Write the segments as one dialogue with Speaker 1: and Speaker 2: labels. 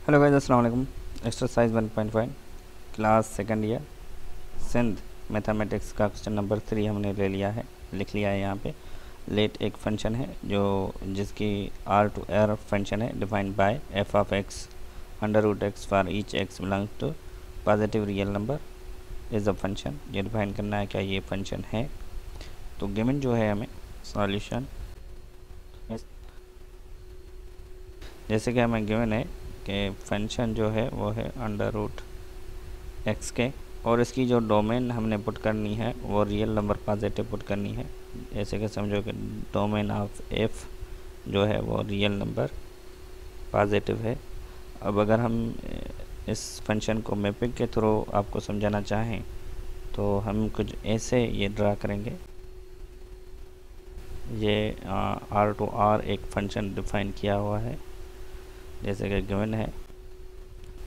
Speaker 1: Hello guys, अस्सलाम वालेकुम। Exercise 1.5 class second year Sindh mathematics का क्वेश्चन नंबर 3 हमने ले लिया है, लिख लिया है यहाँ पे। लेट एक फंक्शन है जो जिसकी आर टू आर फंक्शन है defined by f of x under root x for each x belongs to positive real number is a function. ये डिफाइन करना है क्या ये फंक्शन है। तो गिवन जो है हमें सॉल्यूशन, जैसे कि हमें गिवन है कि फंक्शन जो है वो है अंडर रूट एक्स के, और इसकी जो डोमेन हमने पुट करनी है वो रियल नंबर पॉजिटिव पुट करनी है। जैसे कि समझो कि डोमेन ऑफ एफ जो है वो रियल नंबर पॉजिटिव है। अब अगर हम इस फंक्शन को मैपिंग के थ्रू आपको समझाना चाहें तो हम कुछ ऐसे ये ड्रा करेंगे। ये आर टू आर एक फंक्शन डिफाइन किया हुआ है, जैसे कि गिवन है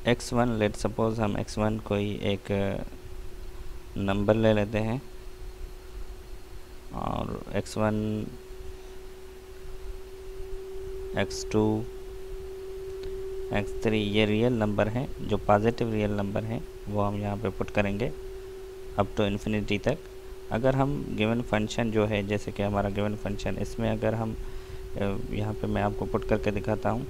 Speaker 1: x1। लेट सपोज हम x1 कोई एक नंबर ले लेते हैं और x1 x2 x3 ये रियल नंबर हैं, जो पॉजिटिव रियल नंबर हैं वो हम यहाँ पे पुट करेंगे अप टू इन्फिनिटी तक। अगर हम गिवन फंक्शन जो है, जैसे कि हमारा गिवन फंक्शन, इसमें अगर हम यहाँ पे मैं आपको पुट करके दिखाता हूँ।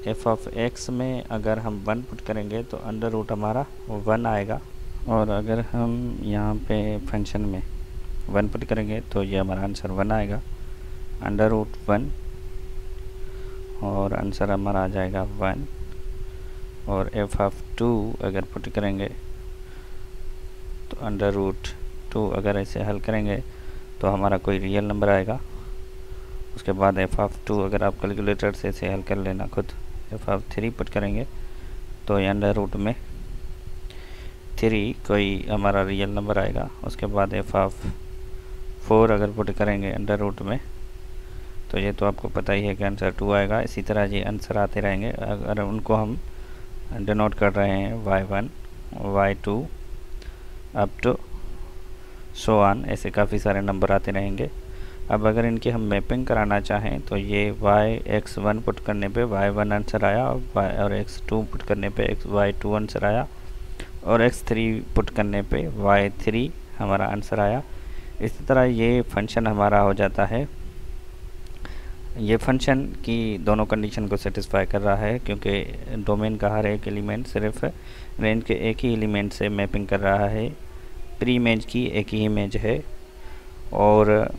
Speaker 1: एफ ऑफ एक्स में अगर हम 1 पुट करेंगे तो अंडर रूट हमारा 1 आएगा, और अगर हम यहाँ पे फंक्शन में 1 पुट करेंगे तो ये हमारा आंसर 1 आएगा, अंडर रूट 1, और आंसर हमारा आ जाएगा 1। और एफ ऑफ 2 अगर पुट करेंगे तो अंडर रूट 2, अगर ऐसे हल करेंगे तो हमारा कोई रियल नंबर आएगा। उसके बाद एफ ऑफ 2 अगर आप कैलकुलेटर से इसे हल कर लेना खुद, एफ ऑफ 3 पुट करेंगे तो अंडर रूट में 3 कोई हमारा रियल नंबर आएगा। उसके बाद एफ ऑफ 4 अगर पुट करेंगे अंडर रूट में तो ये तो आपको पता ही है कि आंसर 2 आएगा। इसी तरह ये आंसर आते रहेंगे, अगर उनको हम डिनोट कर रहे हैं y1 y2 up to so on, ऐसे काफ़ी सारे नंबर आते रहेंगे। अब अगर इनकी हम मैपिंग कराना चाहें तो ये x1 पुट करने पे y1 आंसर आया, और x2 पुट करने पे y2 आंसर आया, और x3 पुट करने पे y3 हमारा आंसर आया। इसी तरह ये फंक्शन हमारा हो जाता है। ये फंक्शन की दोनों कंडीशन को सेटिस्फाई कर रहा है, क्योंकि डोमेन का हर एक एलिमेंट सिर्फ रेंज के एक ही एलिमेंट से मैपिंग कर रहा है, प्री इमेज की एक ही इमेज है, और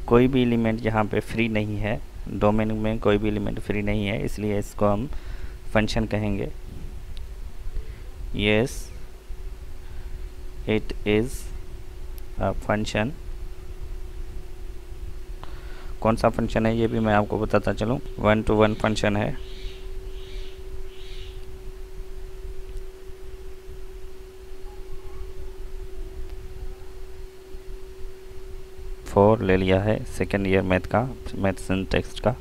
Speaker 1: कोई भी एलिमेंट यहाँ पे फ्री नहीं है, डोमेन में कोई भी एलिमेंट फ्री नहीं है, इसलिए इसको हम फंक्शन कहेंगे। Yes it is a function. कौन सा फंक्शन है ये भी मैं आपको बताता चलूँ। 1 to 1 फंक्शन है। ले लिया है सेकेंड ईयर मैथ सिंटैक्स का,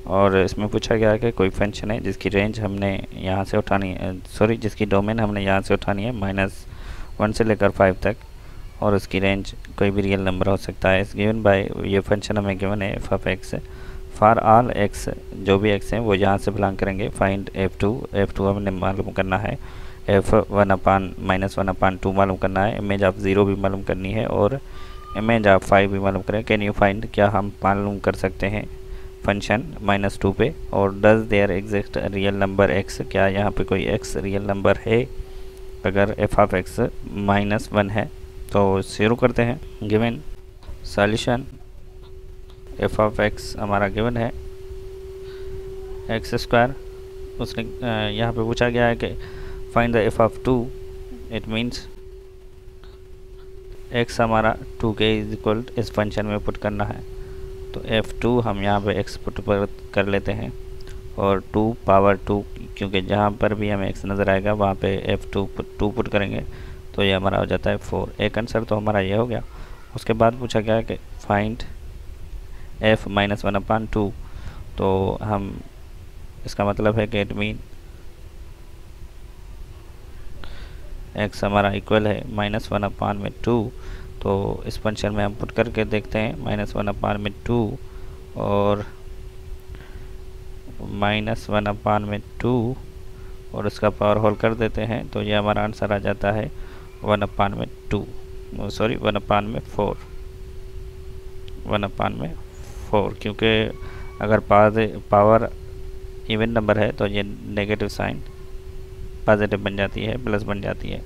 Speaker 1: और इसमें पूछा गया है कि कोई फंक्शन है जिसकी रेंज हमने यहाँ से उठानी है, जिसकी डोमेन हमने यहाँ से उठानी है -1 से लेकर 5 तक, और उसकी रेंज कोई भी रियल नंबर हो सकता है। इस गिवन बाय ये फंक्शन हमें गिवन है F of x for all x, जो भी एक्स हैं वो यहाँ से बिलोंग करेंगे। फाइंड F2 हमने मालूम करना है, F1/-1/2 मालूम करना है, इमेज ऑफ 0 भी मालूम करनी है, और इमेज ऑफ 5 भी मालूम करें। कैन यू फाइंड, क्या हम मालूम कर सकते हैं फंक्शन -2 पे, और does there exist real number x, क्या यहाँ पे कोई x रियल नंबर है। अगर एफ ऑफ एक्स -1 है तो शुरू करते हैं। Given solution, f of x हमारा गिवन है x²। उसने यहाँ पे पूछा गया है कि find the F of 2, it means x हमारा 2 के इज इक्वल इस फंक्शन में पुट करना है। तो f2 हम यहाँ पे x पुट कर लेते हैं, और 2 पावर 2, क्योंकि जहाँ पर भी हमें x नज़र आएगा वहाँ पे f2 पुट करेंगे तो ये हमारा हो जाता है 4। एक आंसर तो हमारा ये हो गया। उसके बाद पूछा गया है कि फाइंड f -1/2, तो हम इसका मतलब है कि इट मीन x हमारा इक्वल है -1/2, तो इस फंक्शन में हम पुट करके देखते हैं -1/2, और -1/2 और इसका पावर होल कर देते हैं, तो ये हमारा आंसर आ जाता है 1/2, सॉरी 1/4, 1/4, क्योंकि अगर पावर इवन नंबर है तो ये नेगेटिव साइन पॉजिटिव बन जाती है, प्लस बन जाती है।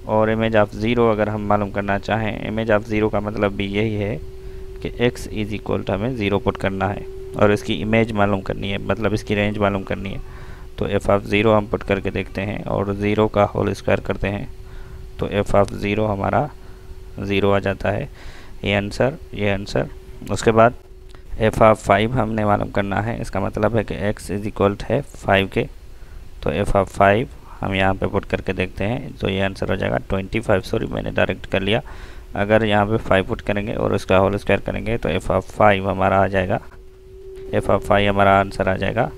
Speaker 1: और इमेज ऑफ ज़ीरो अगर हम मालूम करना चाहें, इमेज ऑफ ज़ीरो का मतलब भी यही है कि x इज इक्वल टू हमें ज़ीरो पुट करना है और इसकी इमेज मालूम करनी है, मतलब इसकी रेंज मालूम करनी है। तो f ऑफ ज़ीरो हम पुट करके देखते हैं और ज़ीरो का होल स्क्वायर करते हैं, तो f ऑफ ज़ीरो हमारा ज़ीरो आ जाता है। ये आंसर। उसके बाद f ऑफ 5 हमने मालूम करना है, इसका मतलब है कि x इज इक्वल है 5 के, तो f ऑफ 5 हम यहाँ पे पुट करके देखते हैं, तो ये आंसर हो जाएगा 25। सॉरी मैंने डायरेक्ट कर लिया। अगर यहाँ पे 5 पुट करेंगे और उसका होल स्क्वायर करेंगे तो f ऑफ 5 हमारा आ जाएगा, f ऑफ 5 हमारा आंसर आ जाएगा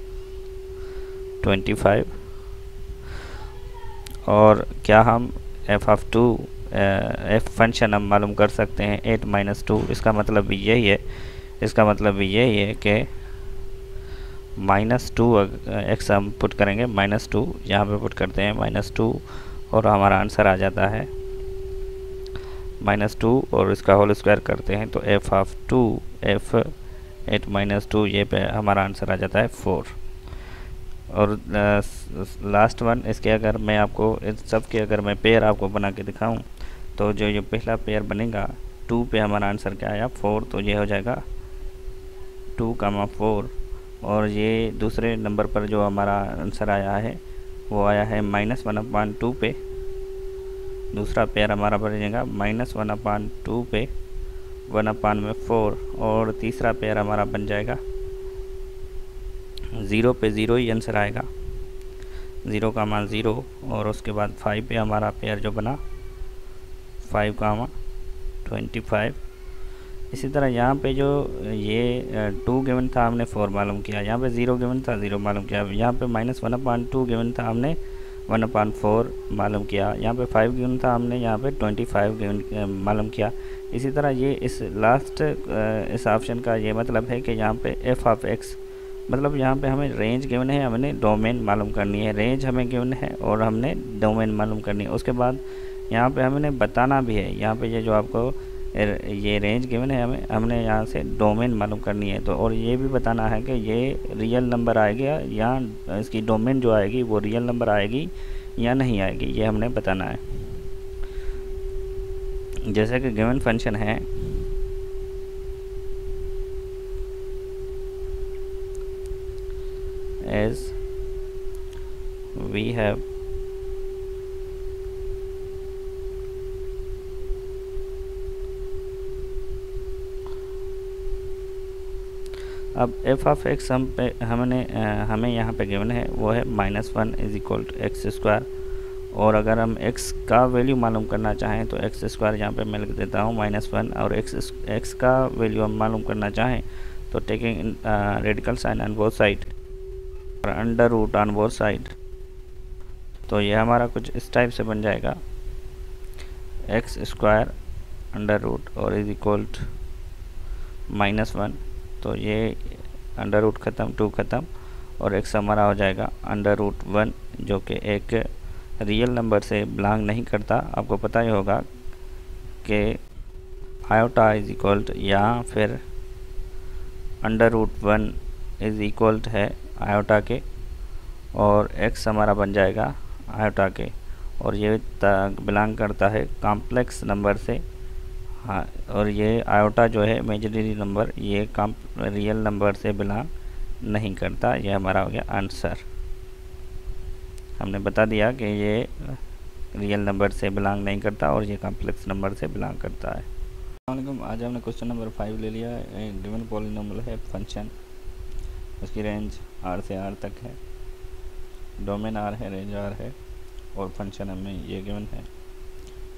Speaker 1: 25। और क्या हम f ऑफ 2 f फंक्शन हम मालूम कर सकते हैं 8 - 2, इसका मतलब भी यही है कि -2 x हम पुट करेंगे, -2 यहाँ पे पुट करते हैं -2 और हमारा आंसर आ जाता है -2 और इसका होल स्क्वायर करते हैं तो f ऑफ 2 f 8 - 2 ये पे हमारा आंसर आ जाता है 4। और लास्ट वन, इसके अगर मैं आपको इस सब के अगर मैं पेयर आपको बना के दिखाऊं तो जो ये पहला पेयर बनेगा 2 पे हमारा आंसर क्या आया 4, तो ये हो जाएगा 2, 4। और ये दूसरे नंबर पर जो हमारा आंसर आया है वो आया है -1/2 पे, दूसरा पेयर हमारा बनेगा -1/2 पे 1/4 और तीसरा पेयर हमारा बन जाएगा 0 पे 0 ही आंसर आएगा, 0 का मान 0 और उसके बाद 5 पे हमारा पेयर जो बना 5, 25। इसी तरह यहाँ पे जो ये 2 गिवन था हमने 4 मालूम किया, यहाँ पे 0 गिवन था 0 मालूम किया, यहाँ पे -1/2 गिवन था हमने 1/4 मालूम किया, यहाँ पे 5 गिवन था हमने यहाँ पे 25 गिवन मालूम किया। इसी तरह ये इस लास्ट इस ऑप्शन का ये मतलब है कि यहाँ पे f ऑफ x, मतलब यहाँ पे हमें रेंज गिवन है, हमने डोमेन मालूम करनी है, रेंज हमें गिवन है और हमने डोमेन मालूम करनी है। उसके बाद यहाँ पे हमने बताना भी है, यहाँ पे ये जो आपको ये रेंज गिवन है हमने यहाँ से डोमेन मालूम करनी है, तो और ये भी बताना है कि ये रियल नंबर आएगा या इसकी डोमेन जो आएगी वो रियल नंबर आएगी या नहीं आएगी, ये हमने बताना है। जैसे कि गिवन फंक्शन है as we have अब f ऑफ x हमें यहाँ पे गिवन है वो है -1 इज इक्वल टू x²। और अगर हम x का वैल्यू मालूम करना चाहें तो x² यहाँ पे मैं लिख देता हूँ -1, और x का वैल्यू हम मालूम करना चाहें तो taking radical sign on both side और under root on both side, तो ये हमारा कुछ इस टाइप से बन जाएगा x² अंडर रूट और इज इक्वल टू -1, तो ये अंडर रूट ख़त्म, 2 ख़त्म और x हमारा हो जाएगा √1, जो कि एक रियल नंबर से बिलोंग नहीं करता। आपको पता ही होगा कि आयोटा इज इक्वल या फिर √1 इज इक्वल है आयोटा के और x हमारा बन जाएगा आयोटा के, और ये बिलोंग करता है कॉम्प्लेक्स नंबर से। हाँ, और ये आयोटा जो है इमेजिनरी नंबर, ये रियल नंबर से बिलोंग नहीं करता। ये हमारा हो गया आंसर। हमने बता दिया कि ये रियल नंबर से बिलोंग नहीं करता और ये कॉम्प्लेक्स नंबर से बिलोंग करता है। अस्सलाम, आज हमने क्वेश्चन नंबर 5 ले लिया। एक गिवन पॉलिनोमियल है फंक्शन, उसकी रेंज r से r तक है, डोमेन r है, रेंज r है और फंक्शन हमें ये गिवन है,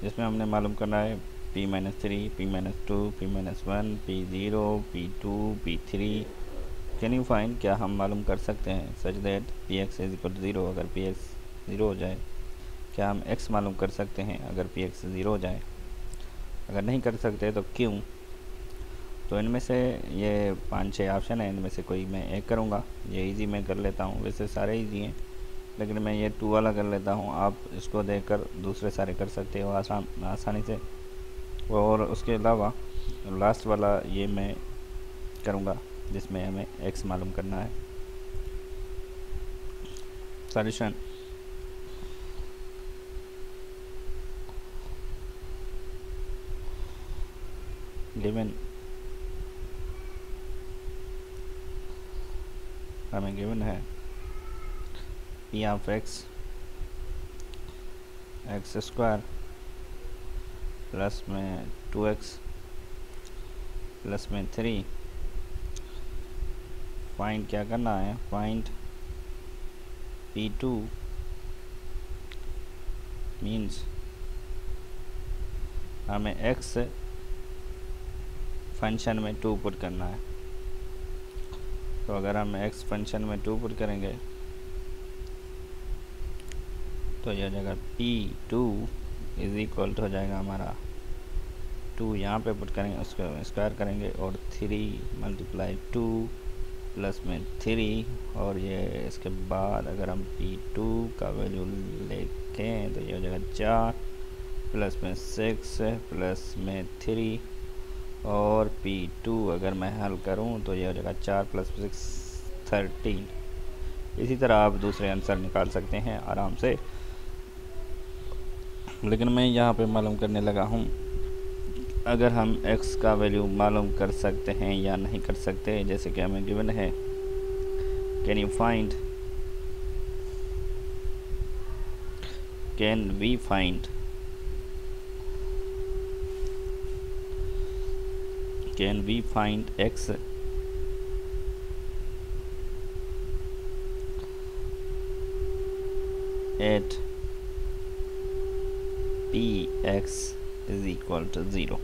Speaker 1: जिसमें हमने मालूम करना है p-3, p-2, p-1, p0, p2, p3। Can you find, क्या हम मालूम कर सकते हैं such that px is equal to 0, अगर px 0 हो जाए। क्या हम x मालूम कर सकते हैं अगर px 0 हो जाए? अगर नहीं कर सकते तो क्यों? तो इनमें से ये 5-6 ऑप्शन है, इनमें से कोई मैं एक करूँगा। ये इजी मैं कर लेता हूँ, वैसे सारे इजी हैं लेकिन मैं ये 2 वाला कर लेता हूँ। आप इसको देखकर दूसरे सारे कर सकते हो आसानी से। और उसके अलावा लास्ट वाला ये मैं करूँगा जिसमें हमें x मालूम करना है। सॉल्यूशन गिवन हमें गिवन है p of x square plus में 2x प्लस में 3। फाइंड क्या करना है, फाइंड p2 मीन्स हमें x फंक्शन में 2 पुट करना है। तो अगर हम x फंक्शन में 2 पुट करेंगे तो यह हो जाएगा p2 इज इक्वल टू हो जाएगा हमारा 2 यहाँ पे पुट करेंगे, उसको स्क्वायर करेंगे और 3 मल्टीप्लाई 2 प्लस में 3। और ये इसके बाद अगर हम p2 का वैल्यू लेखें तो ये हो जाएगा 4 प्लस में 6 प्लस में 3। और p2 अगर मैं हल करूं तो ये हो जाएगा 4 प्लस 6 13। इसी तरह आप दूसरे आंसर निकाल सकते हैं आराम से, लेकिन मैं यहाँ पे मालूम करने लगा हूँ अगर हम x का वैल्यू मालूम कर सकते हैं या नहीं कर सकते। जैसे कि हमें गिवन है can we find x at px is equal to 0।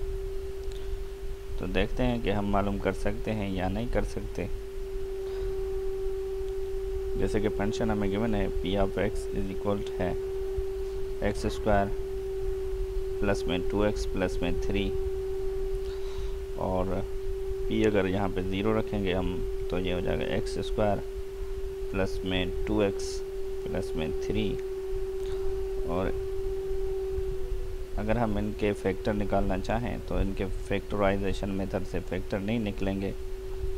Speaker 1: तो देखते हैं कि हम मालूम कर सकते हैं या नहीं कर सकते। जैसे कि फंक्शन हमें गिवन है p of x is equal to है x स्क्वायर प्लस में 2x प्लस में 3। और p अगर यहाँ पे 0 रखेंगे हम तो ये हो जाएगा x स्क्वायर प्लस में 2x प्लस में 3। और अगर हम इनके फैक्टर निकालना चाहें तो इनके फैक्टराइजेशन मेथड से फैक्टर नहीं निकलेंगे,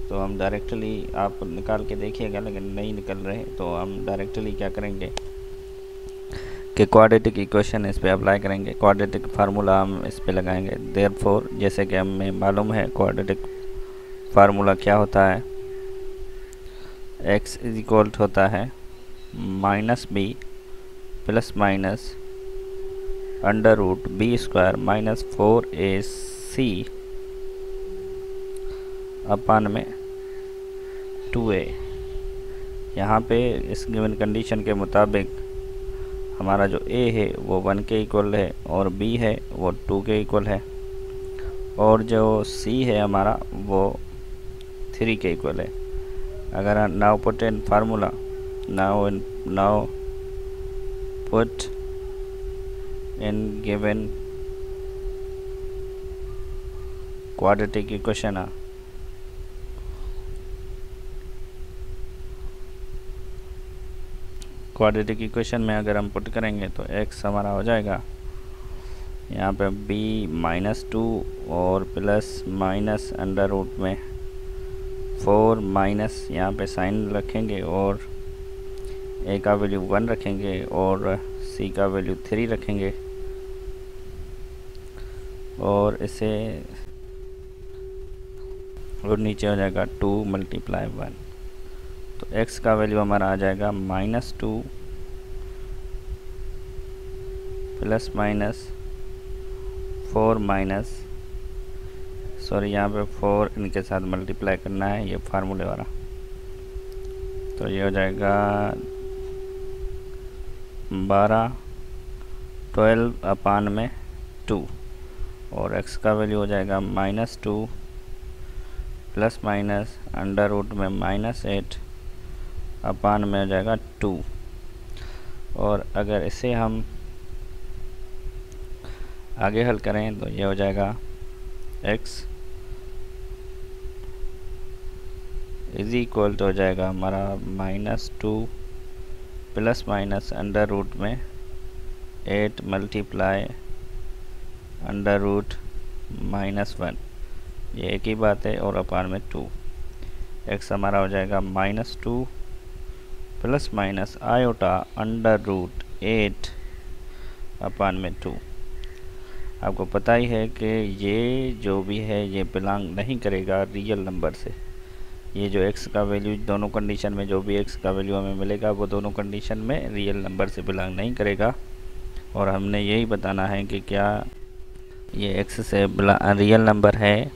Speaker 1: तो हम डायरेक्टली, आप निकाल के देखिएगा लेकिन नहीं निकल रहे, तो हम डायरेक्टली क्या करेंगे कि क्वाड्रेटिक इक्वेशन इस पे अप्लाई करेंगे। क्वाड्रेटिक फार्मूला हम इस पे लगाएंगे। देयरफॉर जैसे कि हमें मालूम है क्वाड्रेटिक फार्मूला क्या होता है, x इज इक्वल होता है -b plus minus under root b square minus 4ac upon में 2a। यहाँ पे इस गिवन कंडीशन के मुताबिक हमारा जो a है वो 1 के इक्वल है और b है वो 2 के इक्वल है और जो c है हमारा वो 3 के इक्वल है। अगर now put in formula, now put in given quadratic equation quadratic equation में अगर हम पुट करेंगे तो x हमारा हो जाएगा यहाँ पे b -2 और प्लस माइनस अंडर रूट में 4 माइनस यहाँ पे साइन रखेंगे और a का वैल्यू 1 रखेंगे और c का वैल्यू 3 रखेंगे और इसे और नीचे हो जाएगा 2 मल्टीप्लाई 1। तो x का वैल्यू हमारा आ जाएगा -2 प्लस माइनस 4 माइनस, सॉरी यहाँ पे 4 इनके साथ मल्टीप्लाई करना है ये फार्मूले वाला। तो ये हो जाएगा 12 अपान में 2 और x का वैल्यू हो जाएगा -2 प्लस माइनस अंडर रूट में -8 अपान में हो जाएगा 2। और अगर इसे हम आगे हल करें तो ये हो जाएगा x इज इक्वल तो हो जाएगा हमारा -2 प्लस माइनस अंडर रूट में 8 मल्टीप्लाई अंडर रूट -1, ये एक ही बात है, और अपान में 2। एक्स हमारा हो जाएगा -2 plus minus iota under root 8 upon में 2। आपको पता ही है कि ये जो भी है ये बिलोंग नहीं करेगा रियल नंबर से। ये जो x का वैल्यू दोनों कंडीशन में जो भी x का वैल्यू हमें मिलेगा वो दोनों कंडीशन में रियल नंबर से बिलोंग नहीं करेगा। और हमने यही बताना है कि क्या ये x से रियल नंबर है,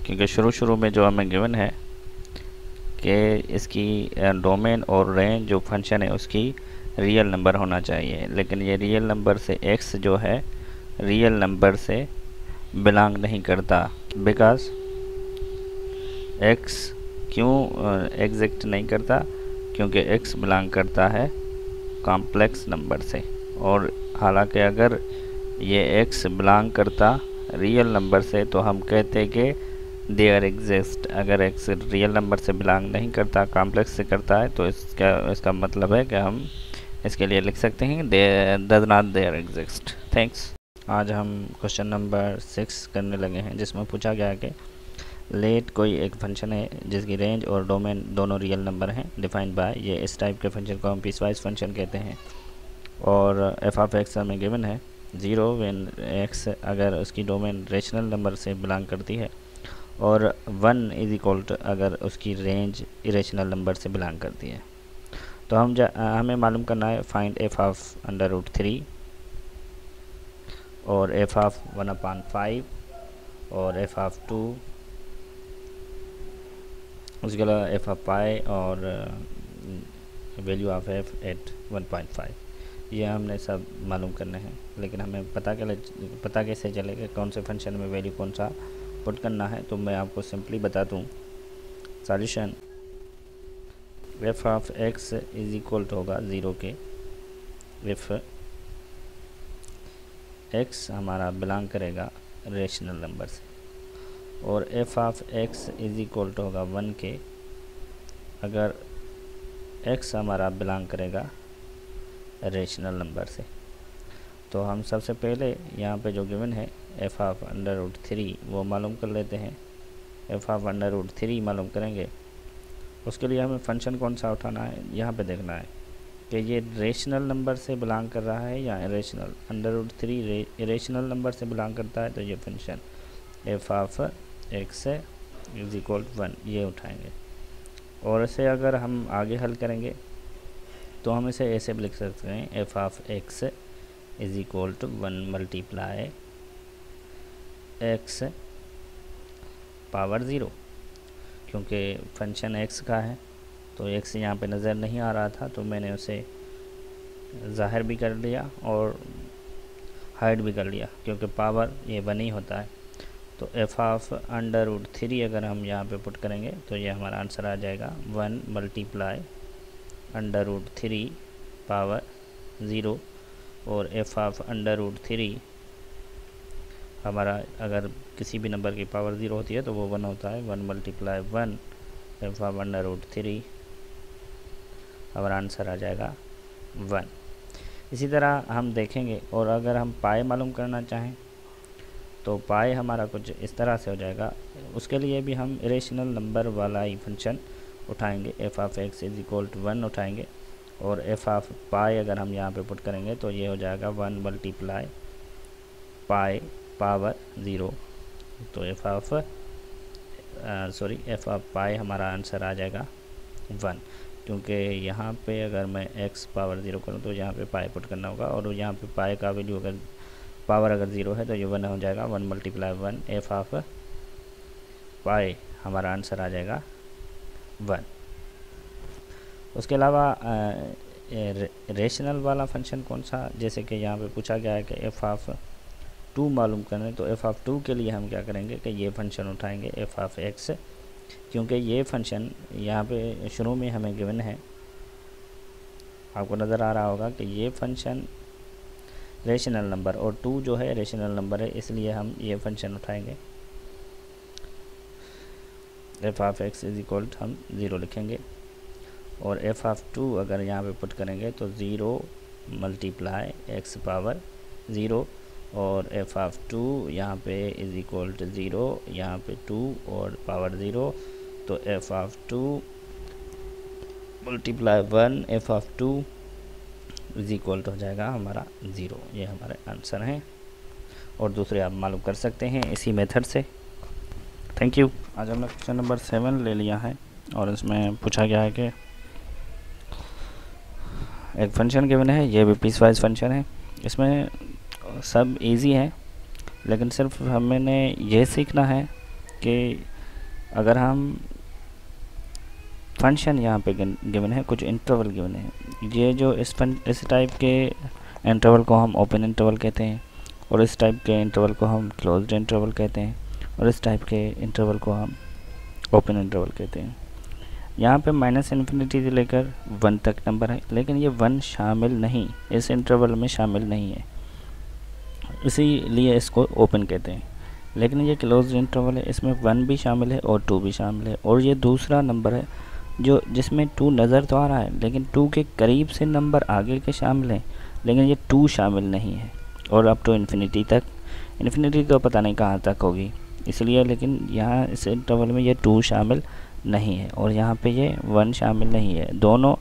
Speaker 1: क्योंकि शुरू में जो हमें गिवन है कि इसकी डोमेन और रेंज जो फंक्शन है उसकी रियल नंबर होना चाहिए, लेकिन ये रियल नंबर से x जो है रियल नंबर से बिलोंग नहीं करता। बिकॉज x क्यों एग्जैक्ट नहीं करता, क्योंकि x बिलोंग करता है कॉम्प्लेक्स नंबर से। और हालांकि अगर ये x बिलोंग करता रियल नंबर से तो हम कहते कि देयर एग्जिस्ट। अगर x रियल नंबर से बिलोंग नहीं करता, कॉम्प्लेक्स से करता है, तो इसका मतलब है कि हम इसके लिए लिख सकते हैं does not there exist. Thanks. आज हम क्वेश्चन नंबर 6 करने लगे हैं, जिसमें पूछा गया है कि लेट कोई एक फंक्शन है जिसकी रेंज और डोमेन दोनों रियल नंबर हैं, डिफाइंड बाय। ये इस टाइप के फंक्शन को हम पीसवाइज फंक्शन कहते हैं। और एफ ऑफ एक्स हमें गिवन है 0 व्हेन एक्स अगर उसकी डोमेन रेशनल नंबर से बिलोंग करती है, और 1 इज इक्वल टू अगर उसकी रेंज इरेशनल नंबर से बिलोंग करती है। तो हमें मालूम करना है find f of under root 3 और एफ ऑफ 1/5 और एफ ऑफ 2, उसके अलावा एफ ऑफ पाई और वैल्यू ऑफ एफ एट 1.5। ये हमने सब मालूम करने हैं, लेकिन हमें पता कैसे चलेगा कौन से फंक्शन में वैल्यू कौन सा पुट करना है। तो मैं आपको सिंपली बता दूं solution. F of x is equal to होगा 0 के इफ एक्स हमारा बिलोंग करेगा रेशनल नंबर से, और f of x is equal to होगा 1 के अगर एक्स हमारा बिलोंग करेगा रेशनल नंबर से। तो हम सबसे पहले यहाँ पे जो गिवन है एफ ऑफ अंडर रूट 3 वो मालूम कर लेते हैं। एफ ऑफ अंडर रूट 3 मालूम करेंगे, उसके लिए हमें फंक्शन कौन सा उठाना है, यहाँ पे देखना है कि ये रेशनल नंबर से बिलोंग कर रहा है या irrational. Under root 3 irrational number से बिलोंग करता है, तो ये function f of x is equal 1 ये उठाएंगे। और इसे अगर हम आगे हल करेंगे तो हम इसे ऐसे भी लिख सकते हैं f of x is equal to 1 multiply x power 0, क्योंकि फंक्शन एक्स का है तो एक्स यहाँ पे नज़र नहीं आ रहा था, तो मैंने उसे ज़ाहिर भी कर लिया और हाइड भी कर लिया, क्योंकि पावर ये 1 ही होता है। तो एफ ऑफ अंडर रूट 3 अगर हम यहाँ पे पुट करेंगे तो ये हमारा आंसर आ जाएगा 1 मल्टीप्लाई अंडर रूट 3 पावर 0। और एफ ऑफ अंडर रूट 3 हमारा अगर किसी भी नंबर की पावर 0 होती है तो वो 1 होता है। 1 multiply 1 f of under root 3 हमारा आंसर आ जाएगा 1। इसी तरह हम देखेंगे, और अगर हम पाई मालूम करना चाहें तो पाई हमारा कुछ इस तरह से हो जाएगा। उसके लिए भी हम इरेशनल नंबर वाला ही फंक्शन उठाएंगे, f of x is equal to 1 उठाएंगे, और एफ ऑफ पाई अगर हम यहाँ पे पुट करेंगे तो ये हो जाएगा 1 मल्टीप्लाई पाई पावर 0। तो एफ ऑफ पाई हमारा आंसर आ जाएगा 1, क्योंकि यहाँ पे अगर मैं x पावर 0 करूँ तो यहाँ पे पाई पुट करना होगा, और यहाँ पे पाई का वैल्यू अगर पावर अगर 0 है तो ये 1 हो जाएगा। 1 मल्टीप्लाई 1 एफ ऑफ पाई हमारा आंसर आ जाएगा 1। उसके अलावा रेशनल वाला फंक्शन कौन सा, जैसे कि यहाँ पे पूछा गया है कि एफ ऑफ 2 मालूम करें, तो एफ ऑफ 2 के लिए हम क्या करेंगे कि ये फंक्शन उठाएंगे एफ ऑफ एक्स, क्योंकि ये फंक्शन यहाँ पे शुरू में हमें गिवन है। आपको नज़र आ रहा होगा कि ये फंक्शन रेशनल नंबर और 2 जो है रेशनल नंबर है, इसलिए हम ये फंक्शन उठाएंगे। F of x is equal हम 0 लिखेंगे, और एफ ऑफ 2 अगर यहाँ पे पुट करेंगे तो 0 मल्टीप्लाई एक्स पावर 0, और एफ ऑफ 2 यहाँ पे इज इक्वल टू 0, यहाँ पे 2 और पावर 0, तो f of 2 multiply 1 f of 2 is equal to हो जाएगा हमारा 0। ये हमारे आंसर हैं, और दूसरे आप मालूम कर सकते हैं इसी मेथड से। Thank you. आज हमने क्वेश्चन नंबर 7 ले लिया है, और इसमें पूछा गया है कि एक फंक्शन गिवन है, ये भी पीस वाइज फंक्शन है। इसमें सब इजी है, लेकिन सिर्फ हमें ये सीखना है कि अगर हम फंक्शन यहाँ पे गिवन है, कुछ इंटरवल गिवन है, ये जो इस टाइप के इंटरवल को हम ओपन इंटरवल कहते हैं, और इस टाइप के इंटरवल को हम क्लोज्ड इंटरवल कहते हैं, और इस टाइप के इंटरवल को हम ओपन इंटरवल कहते हैं। यहाँ पे -∞ से लेकर 1 तक नंबर है, लेकिन ये 1 शामिल नहीं, इस इंटरवल में शामिल नहीं है, इसीलिए इसको ओपन कहते हैं। लेकिन ये क्लोज्ड इंटरवल है, इसमें 1 भी शामिल है और 2 भी शामिल है, और ये दूसरा नंबर है जो जिसमें 2 नज़र तो आ रहा है, लेकिन 2 के करीब से नंबर आगे के शामिल हैं, लेकिन ये 2 शामिल नहीं है। और अप टू इन्फिनिटी तक, इन्फिनिटी तो पता नहीं कहाँ तक होगी, इसलिए, लेकिन यहाँ इस इंटरवल में ये 2 शामिल नहीं है, और यहाँ पे ये 1 शामिल नहीं है। दोनों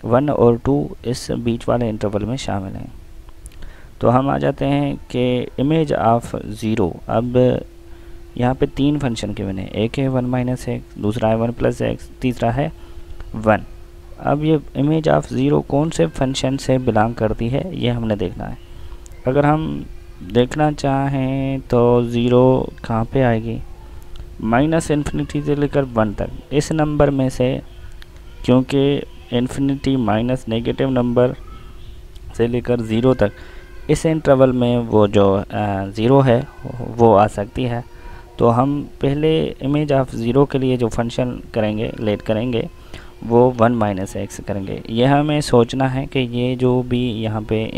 Speaker 1: 1 और 2 इस बीच वाले इंटरवल में शामिल हैं। तो हम आ जाते हैं कि इमेज ऑफ 0। अब यहाँ पे 3 फंक्शन के बने, एक है 1 - x, दूसरा है 1 + x, तीसरा है 1। अब ये इमेज ऑफ 0 कौन से फंक्शन से बिलोंग करती है, ये हमने देखना है। अगर हम देखना चाहें तो 0 कहाँ पे आएगी, -∞ से लेकर 1 तक, इस नंबर में से, क्योंकि इन्फिनिटी माइनस नेगेटिव नंबर से लेकर 0 तक इस इंटरवल में वो जो 0 है वो आ सकती है। तो हम पहले इमेज ऑफ 0 के लिए जो फंक्शन करेंगे, लेट करेंगे, वो 1 - x करेंगे। यह हमें सोचना है कि ये जो भी यहाँ पे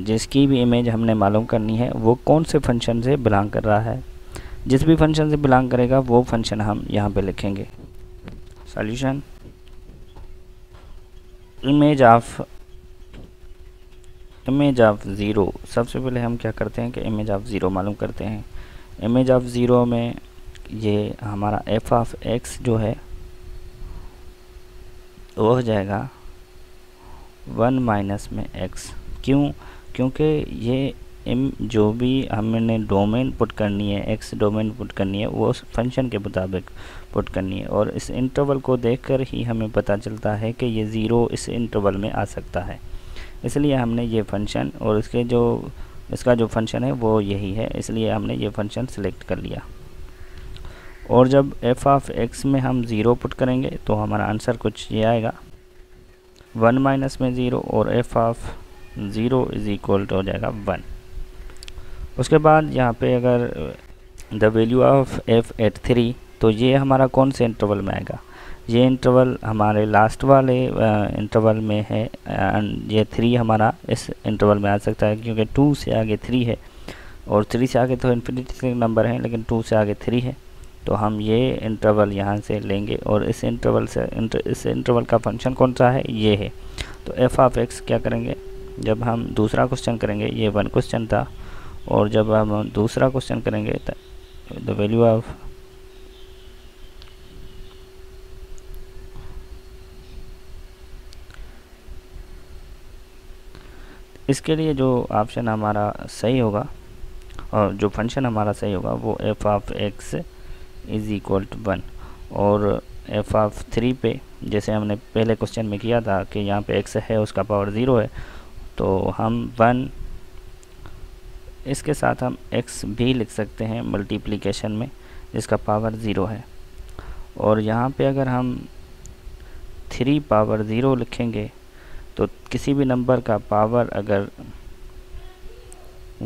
Speaker 1: जिसकी भी इमेज हमने मालूम करनी है वो कौन से फंक्शन से बिलोंग कर रहा है। जिस भी फंक्शन से बिलोंग करेगा वो फंक्शन हम यहाँ पे लिखेंगे। सॉल्यूशन, इमेज ऑफ 0, सबसे पहले हम क्या करते हैं कि इमेज ऑफ 0 मालूम करते हैं। इमेज ऑफ 0 में ये हमारा एफ ऑफ x जो है वो हो जाएगा 1 - में x। क्यों? क्योंकि ये जो भी हमने डोमेन पुट करनी है, x डोमेन पुट करनी है, वो फंक्शन के मुताबिक पुट करनी है, और इस इंटरवल को देखकर ही हमें पता चलता है कि ये 0 इस इंटरवल में आ सकता है। इसलिए हमने ये फंक्शन और इसका जो फंक्शन है वो यही है, इसलिए हमने ये फंक्शन सेलेक्ट कर लिया। और जब एफ ऑफ x में हम 0 पुट करेंगे तो हमारा आंसर कुछ ये आएगा, 1 - में 0, और f of 0 is equal to हो जाएगा 1। उसके बाद यहाँ पे अगर the value of f at 3, तो ये हमारा कौन से इंटरवल में आएगा, ये इंटरवल हमारे लास्ट वाले इंटरवल में है, एंड ये 3 हमारा इस इंटरवल में आ सकता है, क्योंकि 2 से आगे 3 है, और 3 से आगे तो इन्फिनिटी के नंबर हैं, लेकिन 2 से आगे 3 है। तो हम ये इंटरवल यहाँ से लेंगे, और इस इंटरवल का फंक्शन कौन सा है, ये है। तो एफ ऑफ x क्या करेंगे, जब हम दूसरा क्वेश्चन करेंगे, ये 1 क्वेश्चन था, और जब हम दूसरा क्वेश्चन करेंगे तो द वैल्यू ऑफ इसके लिए जो ऑप्शन हमारा सही होगा और जो फंक्शन हमारा सही होगा वो f of x is equal to 1, और एफ ऑफ 3 पे जैसे हमने पहले क्वेश्चन में किया था कि यहाँ पे x है उसका पावर 0 है, तो हम 1 इसके साथ हम x भी लिख सकते हैं मल्टीप्लिकेशन में, जिसका पावर 0 है। और यहाँ पे अगर हम 3 पावर 0 लिखेंगे तो किसी भी नंबर का पावर अगर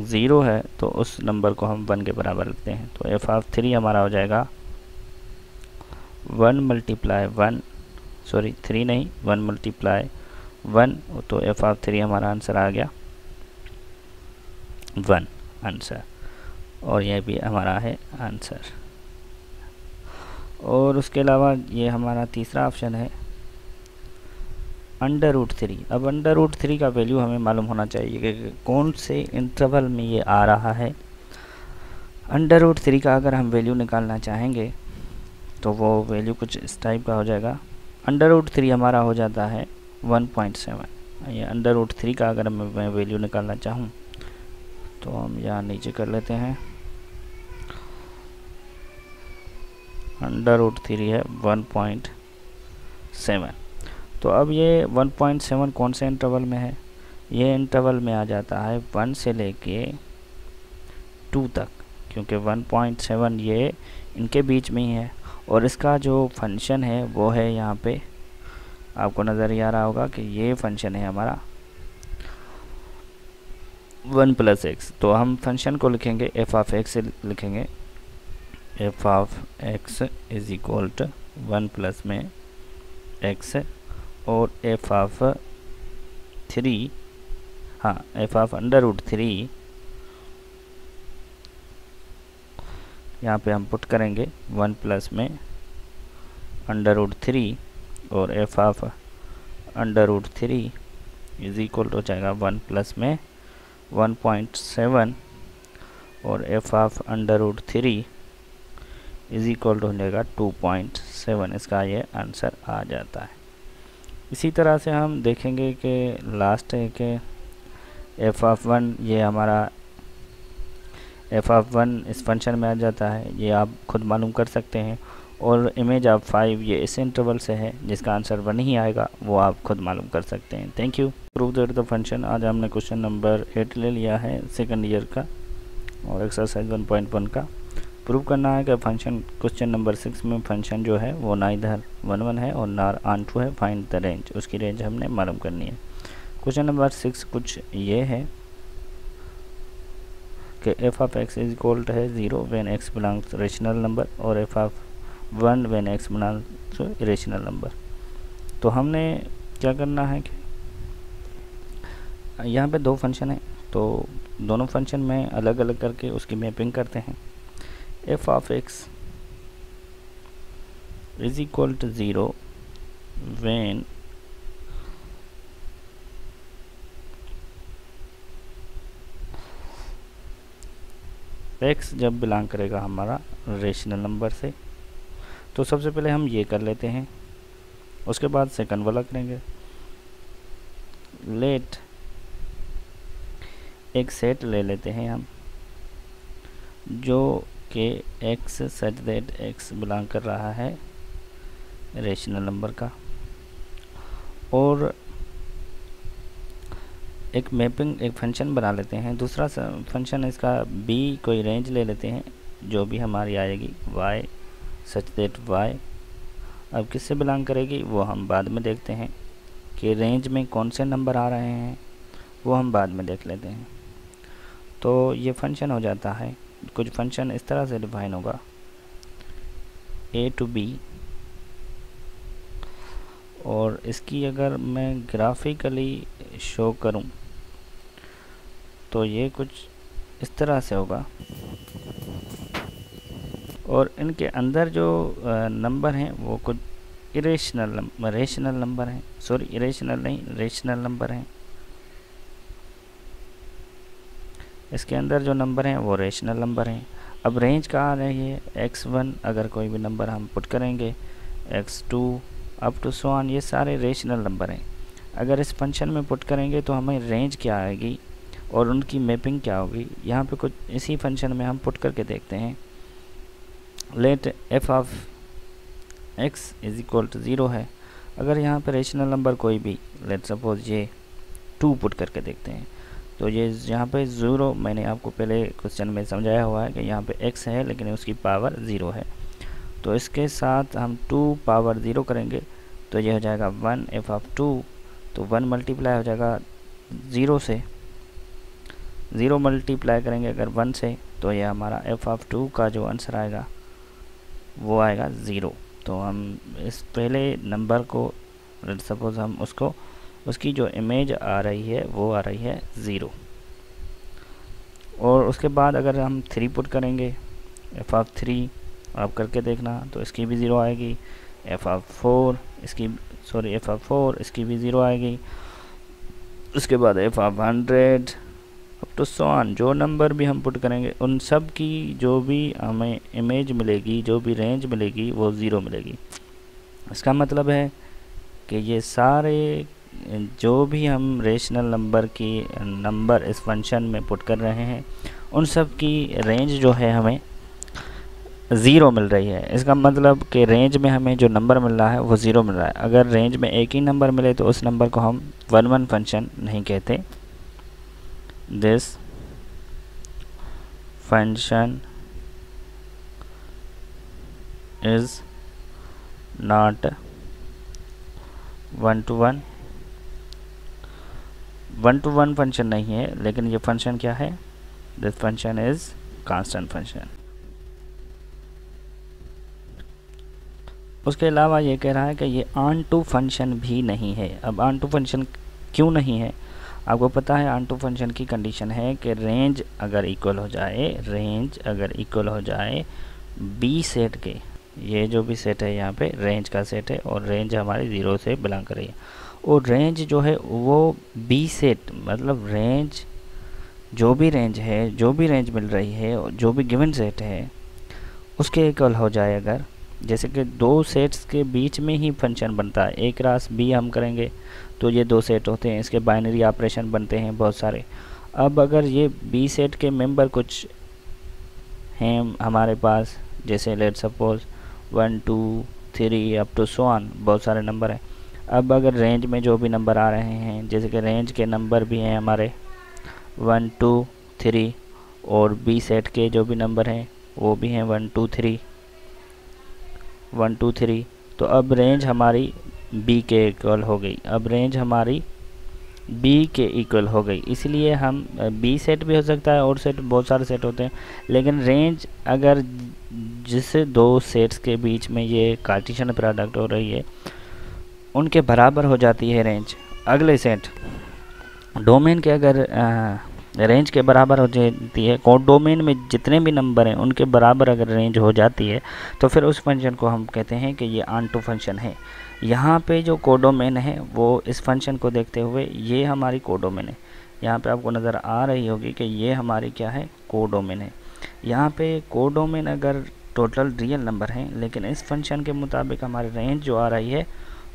Speaker 1: 0 है तो उस नंबर को हम 1 के बराबर लिखते हैं। तो एफ ऑफ 3 हमारा हो जाएगा 1 × 1, सॉरी 3 नहीं, 1 × 1, तो एफ ऑफ 3 हमारा आंसर आ गया 1 आंसर, और यह भी हमारा है आंसर। और उसके अलावा ये हमारा तीसरा ऑप्शन है √3। अब √3 का वैल्यू हमें मालूम होना चाहिए कि कौन से इंटरवल में ये आ रहा है। √3 का अगर हम वैल्यू निकालना चाहेंगे तो वो वैल्यू कुछ इस टाइप का हो जाएगा। √3 हमारा हो जाता है 1.7। ये √3 का अगर मैं वैल्यू निकालना चाहूँ तो हम यहाँ नीचे कर लेते हैं। √3 है 1.7। तो अब ये 1.7 कौन से इंटरवल में है? ये इंटरवल में आ जाता है 1 से लेके 2 तक, क्योंकि 1.7 ये इनके बीच में ही है। और इसका जो फंक्शन है वो है यहाँ पे आपको नज़र ही आ रहा होगा कि ये फंक्शन है हमारा 1 + x। तो हम फंक्शन को लिखेंगे f(x) से लिखेंगे f(x) is equal to 1 plus में x और f(3) f(√3) यहाँ पे हम पुट करेंगे 1 प्लस में √3 और f(√3) इज इक्वल हो जाएगा 1 प्लस में 1.7 और f(√3) इज इक्वल हो जाएगा 2.7। इसका ये आंसर आ जाता है। इसी तरह से हम देखेंगे कि लास्ट है कि f(1) ये हमारा f(1) इस फंक्शन में आ जाता है, ये आप खुद मालूम कर सकते हैं। और Image(5) ये इस इंटरवल से है, जिसका आंसर 1 ही आएगा, वो आप खुद मालूम कर सकते हैं। Thank you. Prove that the function. आज हमने क्वेश्चन नंबर 8 ले लिया है सेकंड ईयर का और एक्सरसाइज 1.1 का। प्रूव करना है कि फंक्शन क्वेश्चन नंबर 6 में फंक्शन जो है वो ना इधर 1 है और ना ऑन2 है। फाइंड द रेंज, उसकी रेंज हमने मालूम करनी है। क्वेश्चन नंबर 6 कुछ ये है कि f(x) इज इक्वल टू है 0 when x belongs rational number और f(1) when x belongs to irrational number. तो हमने क्या करना है कि यहाँ पे 2 फंक्शन है, तो दोनों फंक्शन में अलग अलग करके उसकी मैपिंग करते हैं। f(x) is equal to 0 when x जब बिलोंग करेगा हमारा रेशनल नंबर से। तो सबसे पहले हम ये कर लेते हैं, उसके बाद सेकंड वाला करेंगे। लेट एक सेट ले लेते हैं हम जो कि x such that x belong कर रहा है रेशनल नंबर का, और एक मैपिंग एक फंक्शन बना लेते हैं। दूसरा फंक्शन इसका b कोई रेंज ले लेते हैं जो भी हमारी आएगी y सच दैट y अब किससे बिलोंग करेगी वो हम बाद में देखते हैं कि रेंज में कौन से नंबर आ रहे हैं, वो हम बाद में देख लेते हैं। तो ये फंक्शन हो जाता है, कुछ फंक्शन इस तरह से डिफाइन होगा a to b, और इसकी अगर मैं ग्राफिकली शो करूं तो ये कुछ इस तरह से होगा। और इनके अंदर जो नंबर हैं वो कुछ रेशनल नंबर हैं, सॉरी इरेशनल नहीं, रेशनल नंबर हैं। इसके अंदर जो नंबर हैं वो रेशनल नंबर हैं। अब रेंज कहाँ आ रही है? x1 अगर कोई भी नंबर हम पुट करेंगे, x2 up to so on, ये सारे रेशनल नंबर हैं। अगर इस फंक्शन में पुट करेंगे तो हमें रेंज क्या आएगी और उनकी मैपिंग क्या होगी, यहाँ पे कुछ इसी फंक्शन में हम पुट करके देखते हैं। Late f(x) is equal to 0 है। अगर यहाँ पे रेशनल नंबर कोई भी, लेट सपोज ये 2 पुट करके देखते हैं, तो ये यहाँ पे 0, मैंने आपको पहले क्वेश्चन में समझाया हुआ है कि यहाँ पे x है लेकिन उसकी पावर 0 है। तो इसके साथ हम 2 पावर 0 करेंगे तो ये हो जाएगा 1 f(2), तो 1 मल्टीप्लाई हो जाएगा 0 से, 0 मल्टीप्लाई करेंगे अगर 1 से तो ये हमारा f(2) का जो आंसर आएगा वो आएगा 0। तो हम इस पहले नंबर को सपोज हम उसकी जो इमेज आ रही है वो आ रही है 0, और उसके बाद अगर हम 3 पुट करेंगे f(3), आप करके देखना, तो इसकी भी 0 आएगी। f(4) इसकी f(4) इसकी भी 0 आएगी। उसके बाद f(100) up to so on, जो नंबर भी हम पुट करेंगे उन सब की जो भी हमें इमेज मिलेगी, जो भी रेंज मिलेगी, वो 0 मिलेगी। इसका मतलब है कि ये सारे जो भी हम रेशनल नंबर की नंबर इस फंक्शन में पुट कर रहे हैं, उन सब की रेंज जो है हमें 0 मिल रही है। इसका मतलब कि रेंज में हमें जो नंबर मिल रहा है वो 0 मिल रहा है। अगर रेंज में एक ही नंबर मिले तो उस नंबर को हम 1-1 फंक्शन नहीं कहते। This function is not 1-to-1 1-to-1 function नहीं है, लेकिन ये फंक्शन क्या है? This function is constant function. उसके अलावा ये कह रहा है कि ये ऑन टू फंक्शन भी नहीं है। अब ऑन टू फंक्शन क्यों नहीं है? आपको पता है ऑन टू फंक्शन की कंडीशन है कि रेंज अगर इक्वल हो जाए बी सेट के, ये जो भी सेट है यहाँ पे रेंज का सेट है और रेंज हमारी 0 से बिलोंग कर रही है, और रेंज जो है वो बी सेट मतलब रेंज जो भी रेंज मिल रही है और जो भी गिवन सेट है उसके इक्वल हो जाए। अगर जैसे कि दो सेट्स के बीच में ही फंक्शन बनता है, ए क्रॉस बी हम करेंगे तो ये दो सेट होते हैं, इसके बाइनरी ऑपरेशन बनते हैं बहुत सारे। अब अगर ये बी सेट के मेंबर कुछ हैं हमारे पास, जैसे let suppose 1 2 3 up to so on, बहुत सारे नंबर हैं। अब अगर रेंज में जो भी नंबर आ रहे हैं, जैसे कि रेंज के नंबर भी हैं हमारे 1 2 3 और बी सेट के जो भी नंबर हैं वो भी हैं 1 2 3 1 2 3, तो अब रेंज हमारी बी के इक्वल हो गई। अब रेंज हमारी बी के इक्वल हो गई, इसलिए हम बी सेट भी हो सकता है और सेट बहुत सारे सेट होते हैं, लेकिन रेंज अगर जिस दो सेट्स के बीच में ये कार्टेशियन प्रोडक्ट हो रही है उनके बराबर हो जाती है रेंज। अगले सेट डोमेन के अगर रेंज के बराबर हो जाती है, कोड डोमेन में जितने भी नंबर हैं उनके बराबर अगर रेंज हो जाती है तो फिर उस फंक्शन को हम कहते हैं कि ये ऑन टू फंक्शन है। यहाँ पे जो कोडोमेन है वो इस फंक्शन को देखते हुए ये हमारी कोडोमेन है। यहाँ पे आपको नज़र आ रही होगी कि ये हमारी क्या है? कोडोमेन है। यहाँ पे कोडोमेन अगर टोटल रियल नंबर हैं, लेकिन इस फंक्शन के मुताबिक हमारी रेंज जो आ रही है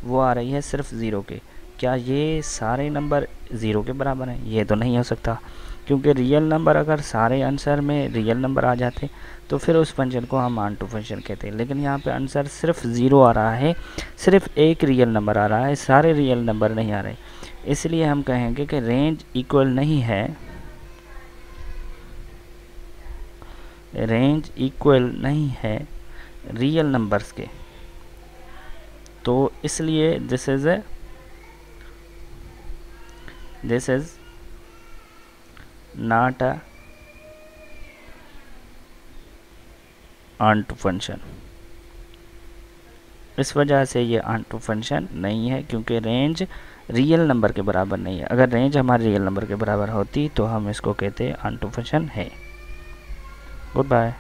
Speaker 1: वो आ रही है सिर्फ 0 के। क्या ये सारे नंबर 0 के बराबर हैं? ये तो नहीं हो सकता, क्योंकि रियल नंबर अगर सारे आंसर में रियल नंबर आ जाते तो फिर उस फंक्शन को हम ऑन टू फंक्शन कहते हैं। लेकिन यहाँ पे आंसर सिर्फ 0 आ रहा है, सिर्फ एक रियल नंबर आ रहा है, सारे रियल नंबर नहीं आ रहे, इसलिए हम कहेंगे कि रेंज इक्वल नहीं है, रेंज इक्वल नहीं है रियल नंबर्स के। तो इसलिए this is not a onto function. इस वजह से ये ऑन टू फंक्शन नहीं है, क्योंकि रेंज रियल नंबर के बराबर नहीं है। अगर रेंज हमारे रियल नंबर के बराबर होती तो हम इसको कहते ऑन टू फंक्शन है। Good bye.